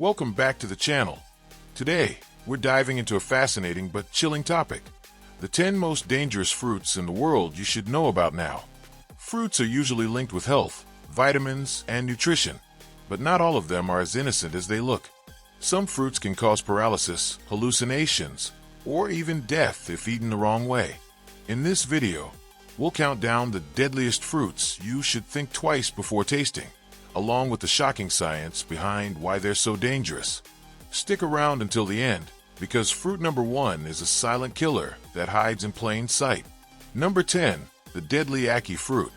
Welcome back to the channel. Today, we're diving into a fascinating but chilling topic. The 10 most dangerous fruits in the world you should know about now. Fruits are usually linked with health, vitamins, and nutrition, but not all of them are as innocent as they look. Some fruits can cause paralysis, hallucinations, or even death if eaten the wrong way. In this video, we'll count down the deadliest fruits you should think twice before tasting, along with the shocking science behind why they're so dangerous. Stick around until the end, because fruit number 1 is a silent killer that hides in plain sight. Number 10, the deadly ackee fruit.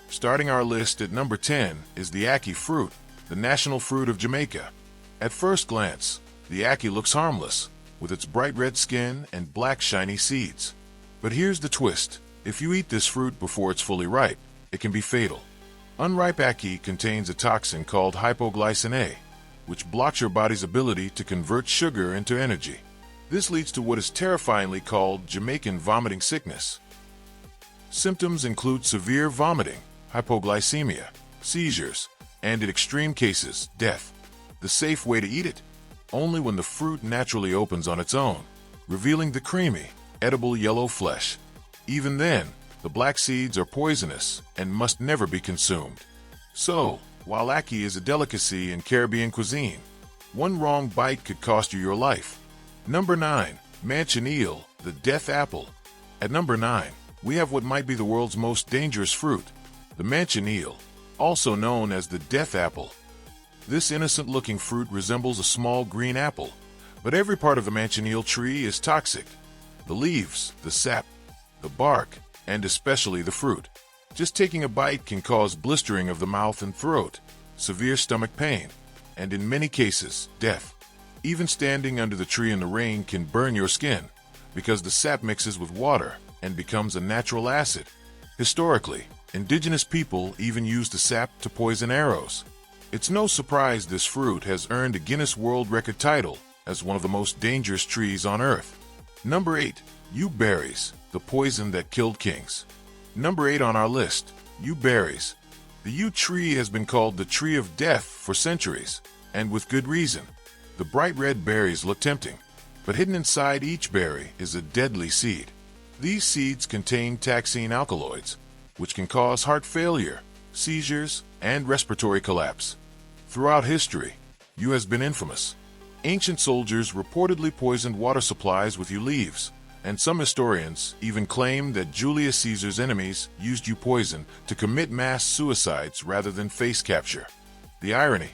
Starting our list at number 10 is the ackee fruit, the national fruit of Jamaica. At first glance, the ackee looks harmless, with its bright red skin and black shiny seeds. But here's the twist. If you eat this fruit before it's fully ripe, it can be fatal. Unripe ackee contains a toxin called hypoglycin A, which blocks your body's ability to convert sugar into energy. This leads to what is terrifyingly called Jamaican vomiting sickness. Symptoms include severe vomiting, hypoglycemia, seizures, and in extreme cases, death. The safe way to eat it? Only when the fruit naturally opens on its own, revealing the creamy, edible yellow flesh. Even then, the black seeds are poisonous and must never be consumed. So, while ackee is a delicacy in Caribbean cuisine, one wrong bite could cost you your life. Number 9. Manchineel, the death apple. At number 9, we have what might be the world's most dangerous fruit, the manchineel, also known as the death apple. This innocent-looking fruit resembles a small green apple, but every part of the manchineel tree is toxic. The leaves, the sap, the bark, and especially the fruit. Just taking a bite can cause blistering of the mouth and throat, severe stomach pain, and in many cases, death. Even standing under the tree in the rain can burn your skin, because the sap mixes with water and becomes a natural acid. Historically, indigenous people even used the sap to poison arrows. It's no surprise this fruit has earned a Guinness World Record title as one of the most dangerous trees on Earth. Number 8. Yew berries, the poison that killed kings. Number 8 on our list, yew berries. The yew tree has been called the tree of death for centuries, and with good reason. The bright red berries look tempting, but hidden inside each berry is a deadly seed. These seeds contain taxine alkaloids, which can cause heart failure, seizures, and respiratory collapse. Throughout history, yew has been infamous. Ancient soldiers reportedly poisoned water supplies with yew leaves, and some historians even claim that Julius Caesar's enemies used yew poison to commit mass suicides rather than face capture. The irony: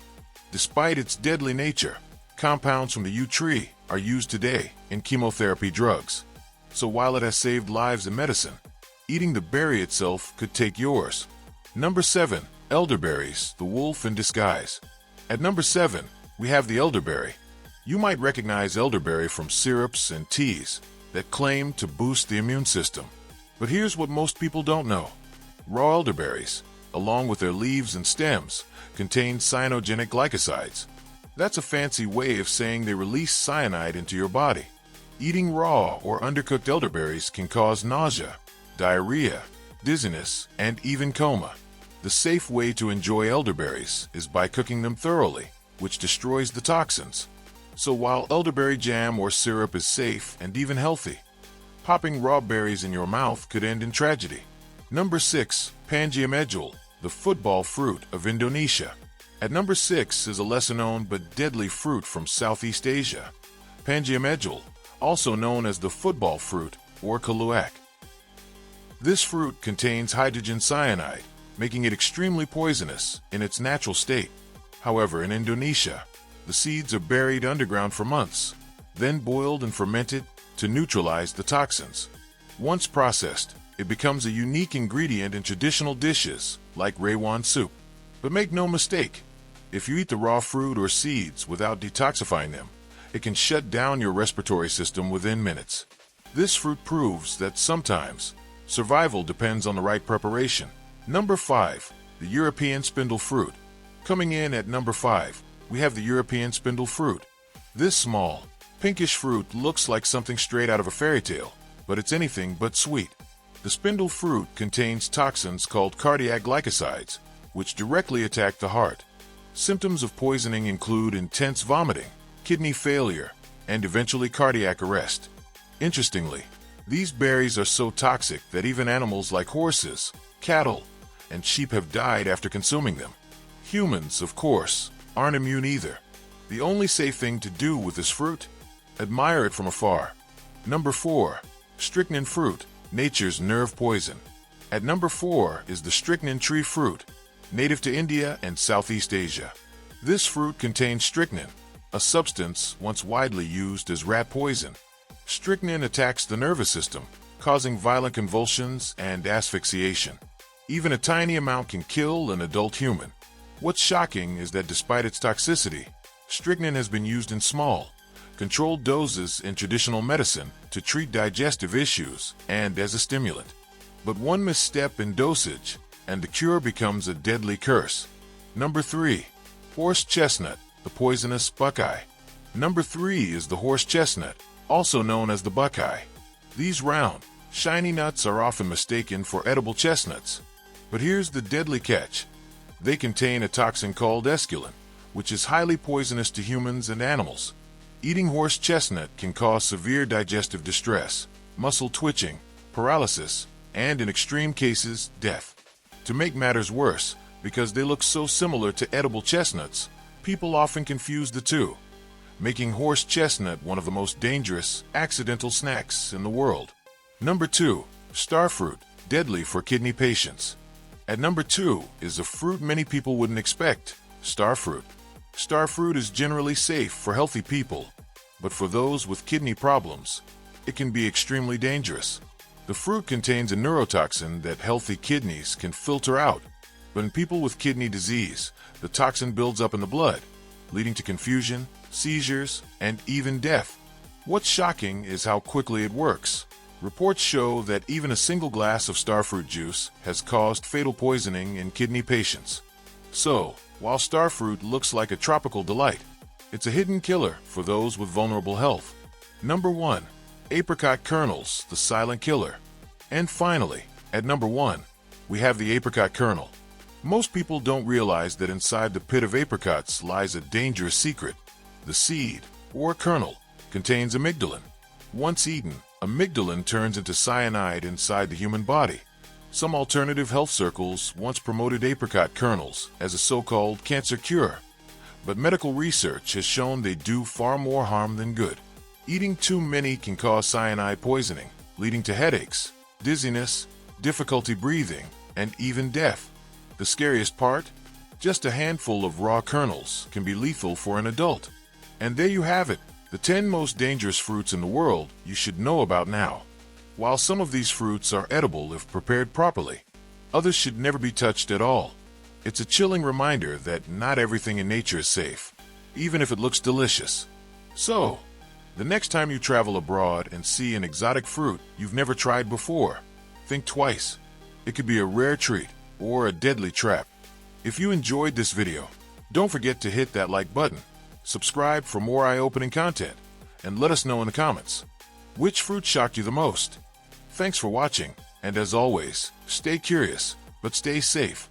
despite its deadly nature, compounds from the yew tree are used today in chemotherapy drugs. So while it has saved lives in medicine, eating the berry itself could take yours. Number 7. Elderberries, the wolf in disguise. At number 7, we have the elderberry. You might recognize elderberry from syrups and teas that claim to boost the immune system. But here's what most people don't know. Raw elderberries, along with their leaves and stems, contain cyanogenic glycosides. That's a fancy way of saying they release cyanide into your body. Eating raw or undercooked elderberries can cause nausea, diarrhea, dizziness, and even coma. The safe way to enjoy elderberries is by cooking them thoroughly, which destroys the toxins. So while elderberry jam or syrup is safe and even healthy, popping raw berries in your mouth could end in tragedy. Number 6. Panjiya medjool, the football fruit of Indonesia. At number 6 is a lesser-known but deadly fruit from Southeast Asia, Panjiya medjool, also known as the football fruit or keluak. This fruit contains hydrogen cyanide, making it extremely poisonous in its natural state. However, in Indonesia, the seeds are buried underground for months, then boiled and fermented to neutralize the toxins. Once processed, it becomes a unique ingredient in traditional dishes like Raywan soup. But make no mistake, if you eat the raw fruit or seeds without detoxifying them, it can shut down your respiratory system within minutes. This fruit proves that sometimes survival depends on the right preparation. Number 5. The European spindle fruit. Coming in at number 5, we have the European spindle fruit. This small, pinkish fruit looks like something straight out of a fairy tale, but it's anything but sweet. The spindle fruit contains toxins called cardiac glycosides, which directly attack the heart. Symptoms of poisoning include intense vomiting, kidney failure, and eventually cardiac arrest. Interestingly, these berries are so toxic that even animals like horses, cattle, and sheep have died after consuming them. Humans, of course, aren't immune either. The only safe thing to do with this fruit? Admire it from afar. Number 4. Strychnine fruit, nature's nerve poison. At number 4 is the strychnine tree fruit, native to India and Southeast Asia. This fruit contains strychnine, a substance once widely used as rat poison. Strychnine attacks the nervous system, causing violent convulsions and asphyxiation. Even a tiny amount can kill an adult human. What's shocking is that despite its toxicity, strychnine has been used in small, controlled doses in traditional medicine to treat digestive issues and as a stimulant. But one misstep in dosage, and the cure becomes a deadly curse. Number 3. Horse chestnut, the poisonous buckeye. Number 3 is the horse chestnut, also known as the buckeye. These round, shiny nuts are often mistaken for edible chestnuts. But here's the deadly catch. They contain a toxin called esculin, which is highly poisonous to humans and animals. Eating horse chestnut can cause severe digestive distress, muscle twitching, paralysis, and in extreme cases, death. To make matters worse, because they look so similar to edible chestnuts, people often confuse the two, making horse chestnut one of the most dangerous, accidental snacks in the world. Number 2. Starfruit, deadly for kidney patients. At number 2 is a fruit many people wouldn't expect, starfruit. Starfruit is generally safe for healthy people, but for those with kidney problems, it can be extremely dangerous. The fruit contains a neurotoxin that healthy kidneys can filter out, but in people with kidney disease, the toxin builds up in the blood, leading to confusion, seizures, and even death. What's shocking is how quickly it works. Reports show that even a single glass of starfruit juice has caused fatal poisoning in kidney patients. So, while starfruit looks like a tropical delight, it's a hidden killer for those with vulnerable health. Number 1. Apricot kernels, the silent killer. And finally, at number 1, we have the apricot kernel. Most people don't realize that inside the pit of apricots lies a dangerous secret. The seed, or kernel, contains amygdalin. Once eaten, amygdalin turns into cyanide inside the human body. Some alternative health circles once promoted apricot kernels as a so-called cancer cure, but medical research has shown they do far more harm than good. Eating too many can cause cyanide poisoning, leading to headaches, dizziness, difficulty breathing, and even death. The scariest part? Just a handful of raw kernels can be lethal for an adult. And there you have it, the 10 most dangerous fruits in the world you should know about now. While some of these fruits are edible if prepared properly, others should never be touched at all. It's a chilling reminder that not everything in nature is safe, even if it looks delicious. So, the next time you travel abroad and see an exotic fruit you've never tried before, think twice. It could be a rare treat or a deadly trap. If you enjoyed this video, don't forget to hit that like button, subscribe for more eye-opening content, and let us know in the comments. Which fruit shocked you the most? Thanks for watching, and as always, stay curious, but stay safe.